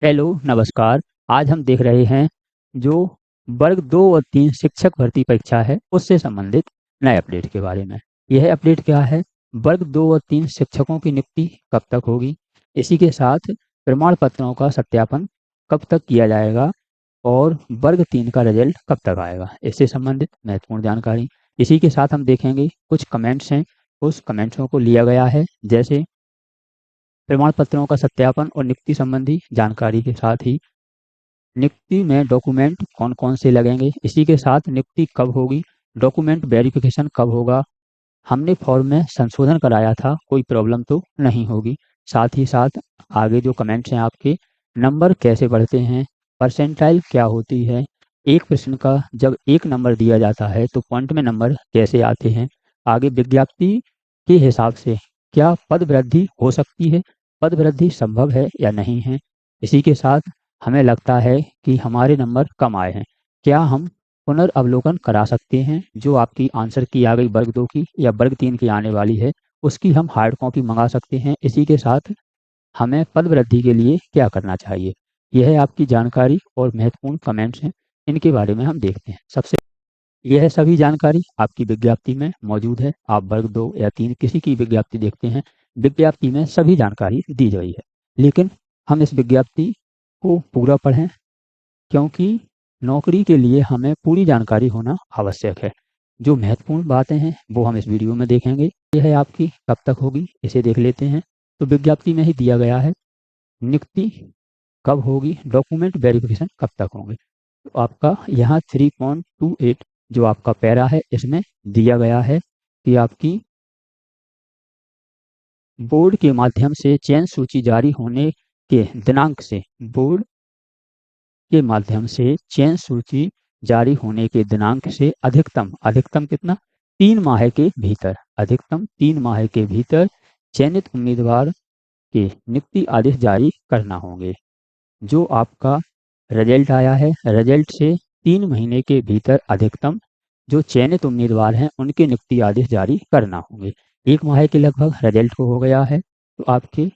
Hello नमस्कार। आज हम देख रहे हैं जो वर्ग 2 और 3 शिक्षक भर्ती परीक्षा है उससे संबंधित नए अपडेट के बारे में। यह अपडेट क्या है? वर्ग 2 और 3 शिक्षकों की नियुक्ति कब तक होगी, इसी के साथ प्रमाण पत्रों का सत्यापन कब तक किया जाएगा और वर्ग 3 का रिजल्ट कब तक आएगा, इससे संबंधित महत्वपूर्ण जानकारी। इसी के साथ हम देखेंगे कुछ कमेंट्स हैं, उस कमेंट्सों को लिया गया है, जैसे प्रमाण पत्रों का सत्यापन और नियुक्ति संबंधी जानकारी के साथ ही नियुक्ति में डॉक्यूमेंट कौन कौन से लगेंगे, इसी के साथ नियुक्ति कब होगी, डॉक्यूमेंट वेरिफिकेशन कब होगा, हमने फॉर्म में संशोधन कराया था, कोई प्रॉब्लम तो नहीं होगी। साथ ही साथ आगे जो कमेंट्स हैं आपके, नंबर कैसे बढ़ते हैं, परसेंटाइल क्या होती है, एक प्रश्न का जब एक नंबर दिया जाता है तो पॉइंट में नंबर कैसे आते हैं, आगे विज्ञप्ति के हिसाब से क्या पद वृद्धि हो सकती है, पद वृद्धि संभव है या नहीं है। इसी के साथ हमें लगता है कि हमारे नंबर कम आए हैं, क्या हम पुनर्वलोकन करा सकते हैं, जो आपकी आंसर की आ गई वर्ग 2 की या वर्ग 3 की आने वाली है उसकी हम हार्ड कॉपी मंगा सकते हैं। इसी के साथ हमें पद वृद्धि के लिए क्या करना चाहिए, यह है आपकी जानकारी और महत्वपूर्ण कमेंट्स हैं, इनके बारे में हम देखते हैं। सबसे यह सभी जानकारी आपकी विज्ञप्ति में मौजूद है। आप वर्ग 2 या 3 किसी की विज्ञप्ति देखते हैं, विज्ञप्ति में सभी जानकारी दी गई है, लेकिन हम इस विज्ञप्ति को पूरा पढ़ें, क्योंकि नौकरी के लिए हमें पूरी जानकारी होना आवश्यक है। जो महत्वपूर्ण बातें हैं वो हम इस वीडियो में देखेंगे। यह है आपकी कब तक होगी, इसे देख लेते हैं। तो विज्ञप्ति में ही दिया गया है नियुक्ति कब होगी, डॉक्यूमेंट वेरिफिकेशन कब तक होंगे। तो आपका यहाँ 3.28 जो आपका पैरा है इसमें दिया गया है कि आपकी बोर्ड के माध्यम से चयन सूची जारी होने के दिनांक से, बोर्ड के माध्यम से चयन सूची जारी होने के दिनांक से अधिकतम अधिकतम कितना 3 माह के भीतर, अधिकतम 3 माह के भीतर चयनित उम्मीदवार के नियुक्ति आदेश जारी करना होंगे। जो आपका रिजल्ट आया है, रिजल्ट से 3 महीने के भीतर अधिकतम जो चयनित उम्मीदवार हैं उनके नियुक्ति आदेश जारी करना होंगे। 1 माह के लगभग रिजल्ट को हो गया है, तो आपके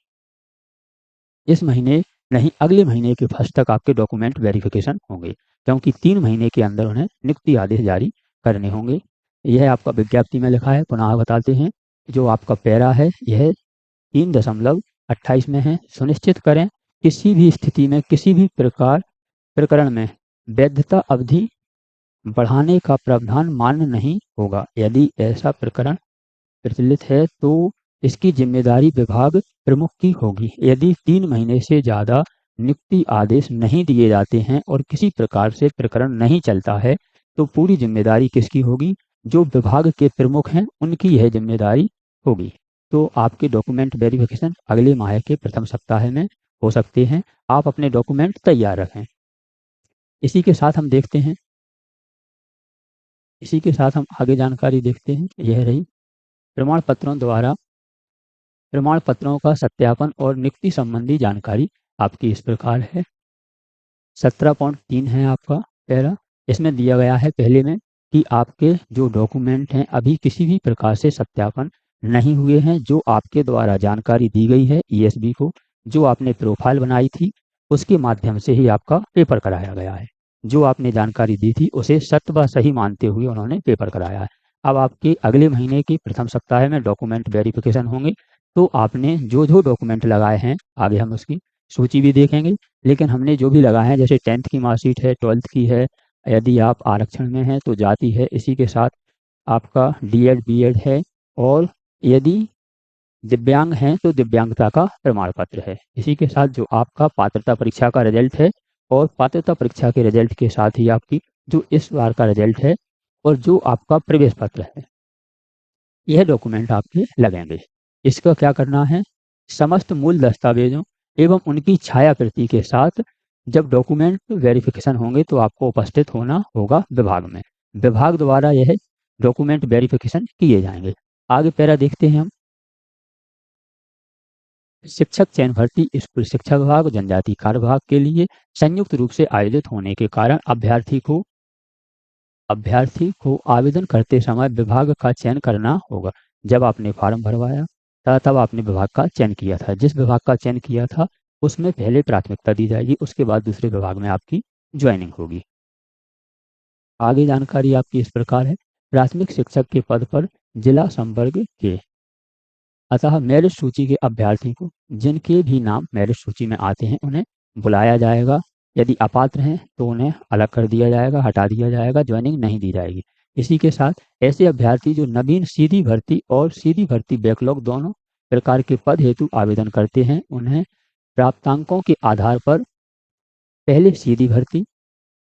इस महीने नहीं अगले महीने के फर्स्ट तक आपके डॉक्यूमेंट वेरिफिकेशन होंगे, क्योंकि 3 महीने के अंदर उन्हें नियुक्ति आदेश जारी करने होंगे। यह आपका विज्ञप्ति में लिखा है, पुनः बताते हैं। जो आपका पैरा है यह 3.28 में है। सुनिश्चित करें किसी भी स्थिति में किसी भी प्रकरण में वैधता अवधि बढ़ाने का प्रावधान मान्य नहीं होगा। यदि ऐसा प्रकरण प्रचलित है तो इसकी जिम्मेदारी विभाग प्रमुख की होगी। यदि 3 महीने से ज़्यादा नियुक्ति आदेश नहीं दिए जाते हैं और किसी प्रकार से प्रकरण नहीं चलता है तो पूरी जिम्मेदारी किसकी होगी, जो विभाग के प्रमुख हैं उनकी यह जिम्मेदारी होगी। तो आपके डॉक्यूमेंट वेरिफिकेशन अगले माह के प्रथम सप्ताह में हो सकते हैं। आप अपने डॉक्यूमेंट तैयार रखें। इसी के साथ हम देखते हैं, इसी के साथ हम आगे जानकारी देखते हैं। यह रही प्रमाण पत्रों द्वारा प्रमाण पत्रों का सत्यापन और नियुक्ति संबंधी जानकारी आपकी इस प्रकार है। 17.3 है आपका पैरा। इसमें दिया गया है पहले में कि आपके जो डॉक्यूमेंट हैं अभी किसी भी प्रकार से सत्यापन नहीं हुए हैं। जो आपके द्वारा जानकारी दी गई है ईएसबी को, जो आपने प्रोफाइल बनाई थी उसके माध्यम से ही आपका पेपर कराया गया है। जो आपने जानकारी दी थी उसे सत्य व सही मानते हुए उन्होंने पेपर कराया है। अब आपके अगले महीने की प्रथम सप्ताह में डॉक्यूमेंट वेरिफिकेशन होंगे, तो आपने जो जो डॉक्यूमेंट लगाए हैं आगे हम उसकी सूची भी देखेंगे, लेकिन हमने जो भी लगाए हैं जैसे 10th की मार्कशीट है, 12th की है, यदि आप आरक्षण में हैं तो जाति है, इसी के साथ आपका डीएड बीएड है, और यदि दिव्यांग हैं तो दिव्यांगता का प्रमाण पत्र है। इसी के साथ जो आपका पात्रता परीक्षा का रिजल्ट है और पात्रता परीक्षा के रिजल्ट के साथ ही आपकी जो इस बार का रिजल्ट है और जो आपका प्रवेश पत्र है, यह डॉक्यूमेंट आपके लगेंगे। इसका क्या करना है, समस्त मूल दस्तावेजों एवं उनकी छाया प्रति के साथ जब डॉक्यूमेंट वेरिफिकेशन होंगे तो आपको उपस्थित होना होगा विभाग में। विभाग द्वारा यह डॉक्यूमेंट वेरिफिकेशन किए जाएंगे। आगे पैरा देखते हैं हम। शिक्षक चयन भर्ती स्कूल शिक्षा विभाग जनजाति कार्य विभाग के लिए संयुक्त रूप से आयोजित होने के कारण अभ्यर्थी को आवेदन करते समय विभाग का चयन करना होगा। जब आपने फॉर्म भरवाया था तब आपने विभाग का चयन किया था, जिस विभाग का चयन किया था उसमें पहले प्राथमिकता दी जाएगी, उसके बाद दूसरे विभाग में आपकी ज्वाइनिंग होगी। आगे जानकारी आपकी इस प्रकार है, प्राथमिक शिक्षक के पद पर जिला संवर्ग के, अतः मेरिट सूची के अभ्यर्थी को जिनके भी नाम मेरिट सूची में आते हैं उन्हें बुलाया जाएगा। यदि अपात्र हैं तो उन्हें अलग कर दिया जाएगा, हटा दिया जाएगा, ज्वाइनिंग नहीं दी जाएगी। इसी के साथ ऐसे अभ्यर्थी जो नवीन सीधी भर्ती और सीधी भर्ती बैकलॉग दोनों प्रकार के पद हेतु आवेदन करते हैं उन्हें प्राप्तांकों के आधार पर पहले सीधी भर्ती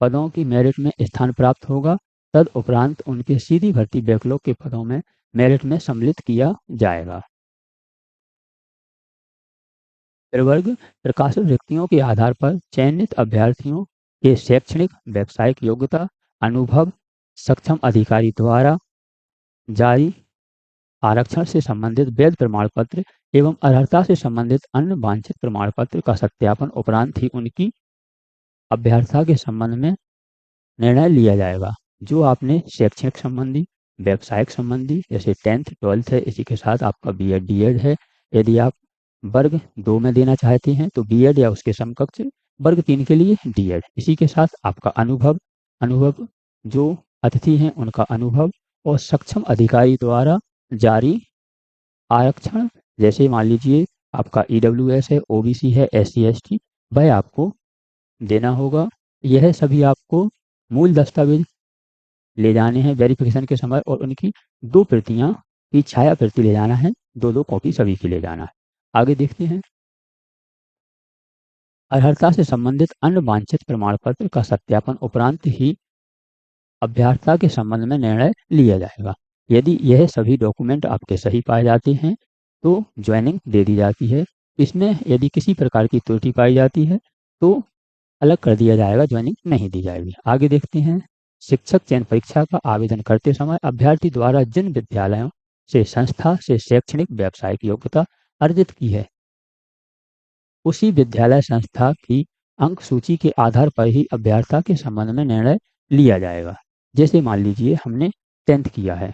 पदों की मेरिट में स्थान प्राप्त होगा, तद उपरांत उनके सीधी भर्ती बैकलॉग के पदों में मेरिट में सम्मिलित किया जाएगा। प्रवर्ग प्रकाशित रिक्तियों के आधार पर चयनित अभ्यर्थियों के शैक्षणिक व्यावसायिक योग्यता, अनुभव, सक्षम अधिकारी द्वारा जारी आरक्षण से संबंधित वैध प्रमाण पत्र एवं अर्हता से संबंधित अन्य वांछित प्रमाण पत्र का सत्यापन उपरांत ही उनकी अभ्यर्थता के संबंध में निर्णय लिया जाएगा। जो आपने शैक्षणिक संबंधी, व्यावसायिक संबंधी, जैसे 10th 12th है, इसी के साथ आपका बीएड डीएड है, यदि आप वर्ग 2 में देना चाहते हैं तो बीएड या उसके समकक्ष, वर्ग 3 के लिए डीएड। इसी के साथ आपका अनुभव जो अतिथि हैं उनका अनुभव और सक्षम अधिकारी द्वारा जारी आरक्षण, जैसे मान लीजिए आपका ईडब्ल्यूएस है, ओबीसी है, एससी एसटी, वह आपको देना होगा। यह सभी आपको मूल दस्तावेज ले जाने हैं वेरिफिकेशन के समय और उनकी 2 प्रतियां की छाया प्रति ले जाना है, 2-2 कॉपी सभी की ले जाना है। आगे देखते हैं, अर्हता से संबंधित अन्य वांछित प्रमाण पत्र का सत्यापन उपरांत ही अभ्यर्थता के संबंध में निर्णय लिया जाएगा। यदि यह सभी डॉक्यूमेंट आपके सही पाए जाते हैं तो ज्वाइनिंग दे दी जाती है। इसमें यदि किसी प्रकार की त्रुटि पाई जाती है तो अलग कर दिया जाएगा, ज्वाइनिंग नहीं दी जाएगी। आगे देखते हैं, शिक्षक चयन परीक्षा का आवेदन करते समय अभ्यर्थी द्वारा जिन विद्यालयों से संस्था से शैक्षणिक व्यावसायिक योग्यता अर्जित की है उसी विद्यालय संस्था की अंक सूची के आधार पर ही अभ्यर्थता के संबंध में निर्णय लिया जाएगा। जैसे मान लीजिए हमने 10th किया है,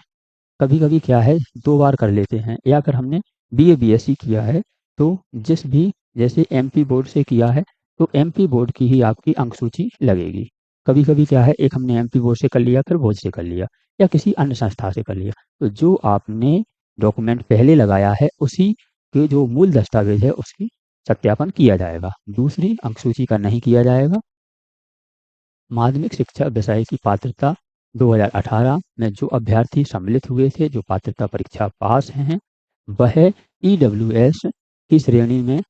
कभी कभी क्या है 2 बार कर लेते हैं, या अगर हमने बीए बीएससी किया है तो जिस भी, जैसे एमपी बोर्ड से किया है तो एमपी बोर्ड की ही आपकी अंक सूची लगेगी। कभी कभी क्या है, एक हमने एमपी बोर्ड से कर लिया, फिर बोर्ड से कर लिया, या किसी अन्य संस्था से कर लिया, तो जो आपने डॉक्यूमेंट पहले लगाया है उसी के जो मूल दस्तावेज है उसकी सत्यापन किया जाएगा, दूसरी अंक सूची का नहीं किया जाएगा। माध्यमिक शिक्षा विषय की पात्रता 2018 में जो अभ्यर्थी सम्मिलित हुए थे, जो पात्रता परीक्षा पास हैं, वह ईडब्ल्यूएस की श्रेणी में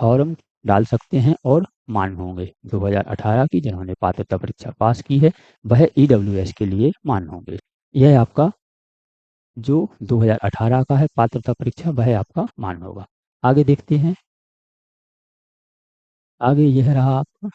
फॉर्म डाल सकते हैं और मान्य होंगे। 2018 की जिन्होंने पात्रता परीक्षा पास की है वह ईडब्ल्यूएस के लिए मान्य होंगे। यह आपका जो 2018 का है पात्रता परीक्षा वह आपका मान्य होगा। आगे देखते हैं, आगे यह रहा आपका,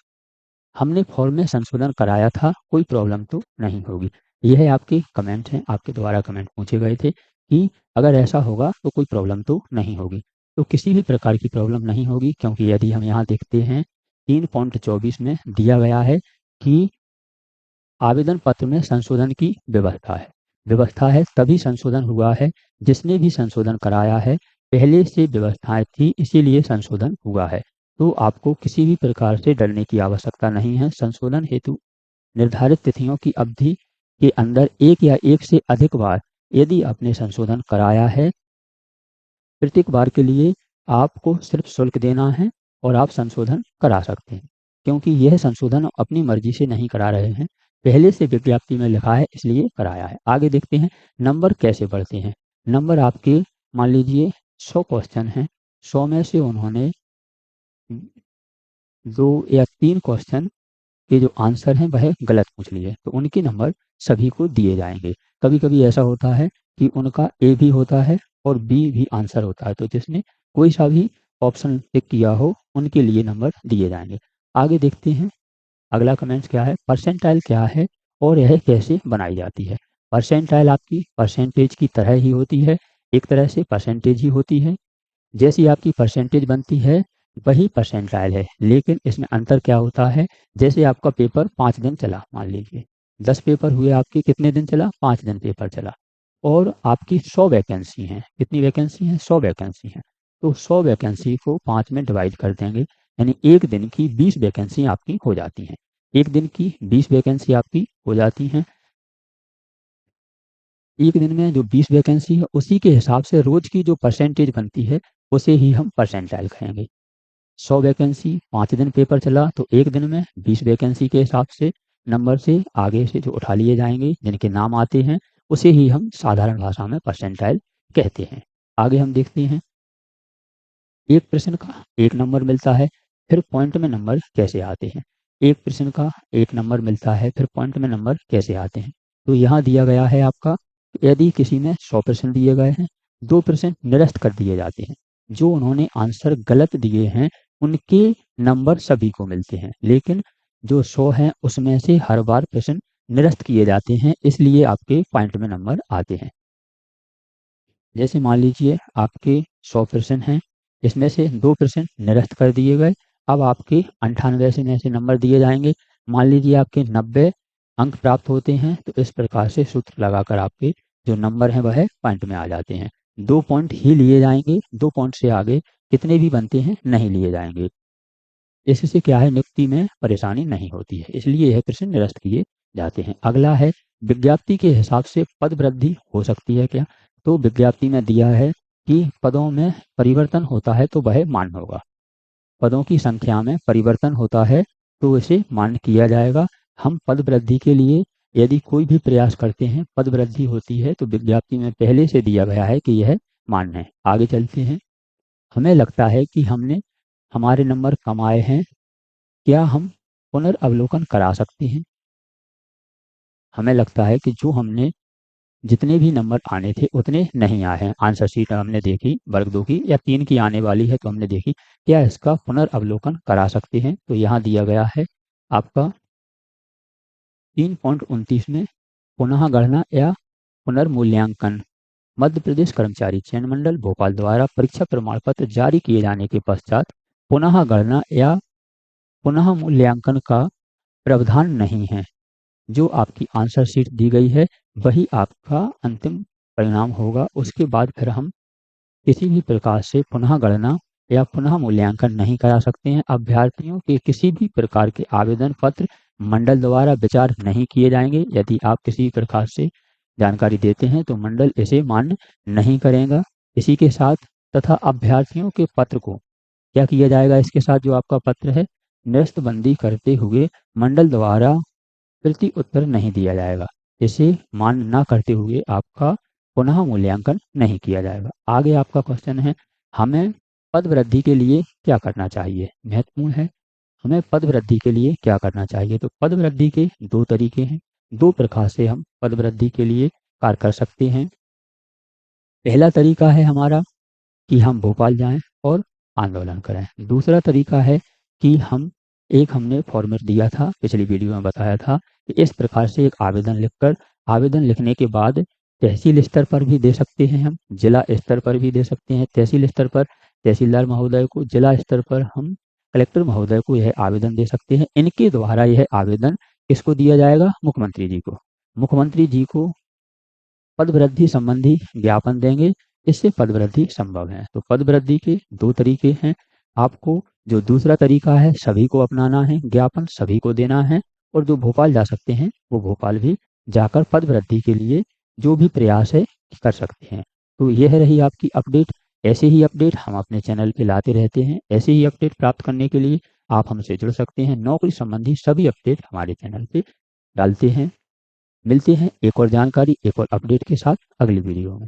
हमने फॉर्म में संशोधन कराया था, कोई प्रॉब्लम तो नहीं होगी। यह आपके कमेंट हैं, आपके द्वारा कमेंट पूछे गए थे कि अगर ऐसा होगा तो कोई प्रॉब्लम तो नहीं होगी। तो किसी भी प्रकार की प्रॉब्लम नहीं होगी, क्योंकि यदि हम यहाँ देखते हैं 3.24 में दिया गया है कि आवेदन पत्र में संशोधन की व्यवस्था है तभी संशोधन हुआ है। जिसने भी संशोधन कराया है पहले से व्यवस्थाएं थी, इसीलिए संशोधन हुआ है। तो आपको किसी भी प्रकार से डरने की आवश्यकता नहीं है। संशोधन हेतु निर्धारित तिथियों की अवधि के अंदर एक या एक से अधिक बार यदि आपने संशोधन कराया है, प्रत्येक बार के लिए आपको सिर्फ शुल्क देना है और आप संशोधन करा सकते हैं, क्योंकि यह संशोधन अपनी मर्जी से नहीं करा रहे हैं, पहले से विज्ञप्ति में लिखा है इसलिए कराया है। आगे देखते हैं नंबर कैसे बढ़ते हैं। नंबर आपके मान लीजिए 100 क्वेश्चन हैं, 100 में से उन्होंने 2 या 3 क्वेश्चन के जो आंसर हैं वह गलत पूछ लिए, तो उनके नंबर सभी को दिए जाएंगे। कभी कभी ऐसा होता है कि उनका ए भी होता है और बी भी आंसर होता है, तो जिसने कोई सा भी ऑप्शन टिक किया हो उनके लिए नंबर दिए जाएंगे। आगे देखते हैं अगला कमेंट्स क्या है, परसेंटाइल क्या है और यह कैसे बनाई जाती है। परसेंटाइल आपकी परसेंटेज की तरह ही होती है, एक तरह से परसेंटेज ही होती है। जैसी आपकी परसेंटेज बनती है वही परसेंटाइल है, लेकिन इसमें अंतर क्या होता है, जैसे आपका पेपर 5 दिन चला, मान लीजिए 10 पेपर हुए आपके, कितने दिन चला, 5 दिन पेपर चला, और आपकी 100 वैकेंसी हैं, कितनी वैकेंसी हैं, 100 वैकेंसी हैं, तो 100 वैकेंसी को 5 में डिवाइड कर देंगे, यानी एक दिन की 20 वैकेंसी आपकी हो जाती हैं। एक दिन की 20 वैकेंसी आपकी हो जाती हैं। एक दिन में जो 20 वैकेंसी है उसी के हिसाब से रोज की जो परसेंटेज बनती है उसे ही हम परसेंटाइल कहेंगे। 100 वैकेंसी 5 दिन पेपर चला तो एक दिन में 20 वैकेंसी के हिसाब से नंबर से आगे से जो उठा लिए जाएंगे जिनके नाम आते हैं उसे ही हम साधारण भाषा में परसेंटाइल कहते हैं। आगे हम देखते हैं, एक प्रश्न का एक नंबर मिलता है, फिर पॉइंट में नंबर कैसे आते हैं। एक प्रश्न का एक नंबर मिलता है, फिर पॉइंट में नंबर कैसे आते हैं। तो यहाँ दिया गया है आपका, यदि किसी में 100 प्रश्न दिए गए हैं, 2 प्रश्न निरस्त कर दिए जाते हैं, जो उन्होंने आंसर गलत दिए हैं उनके नंबर सभी को मिलते हैं, लेकिन जो 100 हैं उसमें से हर बार प्रश्न निरस्त किए जाते हैं, इसलिए आपके पॉइंट में नंबर आते हैं। जैसे मान लीजिए आपके 100 प्रश्न हैं, इसमें से 2 प्रश्न निरस्त कर दिए गए, अब आपके 98 में से नंबर दिए जाएंगे। मान लीजिए आपके 90 अंक प्राप्त होते हैं, तो इस प्रकार से सूत्र लगाकर आपके जो नंबर हैं वह पॉइंट में आ जाते हैं। 2 पॉइंट ही लिए जाएंगे, 2 पॉइंट से आगे कितने भी बनते हैं नहीं लिए जाएंगे। इससे क्या है, नियुक्ति में परेशानी नहीं होती है, इसलिए यह प्रश्न निरस्त किए जाते हैं। अगला है, विज्ञप्ति के हिसाब से पद वृद्धि हो सकती है क्या। तो विज्ञप्ति में दिया है कि पदों में परिवर्तन होता है तो वह मान्य होगा। पदों की संख्या में परिवर्तन होता है तो इसे मान्य किया जाएगा। हम पद वृद्धि के लिए यदि कोई भी प्रयास करते हैं, पद वृद्धि होती है तो विज्ञप्ति में पहले से दिया गया है कि यह मान्य है। आगे चलते हैं, हमें लगता है कि हमने हमारे नंबर कम आए हैं, क्या हम पुनर्अवलोकन करा सकते हैं। हमें लगता है कि जो हमने जितने भी नंबर आने थे उतने नहीं आए हैं। आंसर शीट हमने देखी वर्ग 2 की या 3 की आने वाली है, तो हमने देखी क्या इसका पुनर्अवलोकन करा सकते हैं। तो यहाँ दिया गया है आपका 3.29 में, पुनः गणना या पुनर्मूल्यांकन मध्य प्रदेश कर्मचारी चयन मंडल भोपाल द्वारा परीक्षा प्रमाण पत्र जारी किए जाने के पश्चात पुनः गणना या पुनः मूल्यांकन का प्रावधान नहीं है। जो आपकी आंसर शीट दी गई है वही आपका अंतिम परिणाम होगा। उसके बाद फिर हम किसी भी प्रकार से पुनः गणना या पुनः मूल्यांकन नहीं करा सकते हैं। अभ्यर्थियों के किसी भी प्रकार के आवेदन पत्र मंडल द्वारा विचार नहीं किए जाएंगे। यदि आप किसी प्रकार से जानकारी देते हैं तो मंडल इसे मान्य नहीं करेगा। इसी के साथ तथा अभ्यर्थियों के पत्र को क्या किया जाएगा, इसके साथ जो आपका पत्र है निरस्तबंदी करते हुए मंडल द्वारा प्रति उत्तर नहीं दिया जाएगा। इसे मान्य न करते हुए आपका पुनः मूल्यांकन नहीं किया जाएगा। आगे आपका क्वेश्चन है, हमें पद वृद्धि के लिए क्या करना चाहिए। महत्वपूर्ण है, हमें पद वृद्धि के लिए क्या करना चाहिए। तो पद वृद्धि के 2 तरीके हैं, 2 प्रकार से हम पद वृद्धि के लिए कार्य कर सकते हैं। पहला तरीका है हमारा कि हम भोपाल जाएं और आंदोलन करें। दूसरा तरीका है कि हमने फॉर्मेट दिया था, पिछली वीडियो में बताया था कि इस प्रकार से एक आवेदन लिखकर, आवेदन लिखने के बाद तहसील स्तर पर भी दे सकते हैं, हम जिला स्तर पर भी दे सकते हैं। तहसील स्तर पर तहसीलदार महोदय को, जिला स्तर पर हम कलेक्टर महोदय को यह आवेदन दे सकते हैं। इनके द्वारा यह आवेदन किसको दिया जाएगा, मुख्यमंत्री जी को। मुख्यमंत्री जी को पद वृद्धि संबंधी ज्ञापन देंगे, इससे पद वृद्धि संभव है। तो पद वृद्धि के 2 तरीके हैं। आपको जो दूसरा तरीका है सभी को अपनाना है, ज्ञापन सभी को देना है, और जो भोपाल जा सकते हैं वो भोपाल भी जाकर पद वृद्धि के लिए जो भी प्रयास है कर सकते हैं। तो यह रही आपकी अपडेट। ऐसे ही अपडेट हम अपने चैनल पे लाते रहते हैं। ऐसे ही अपडेट प्राप्त करने के लिए आप हमसे जुड़ सकते हैं। नौकरी संबंधी सभी अपडेट हमारे चैनल पे डालते हैं। मिलते हैं एक और जानकारी, एक और अपडेट के साथ अगली वीडियो में।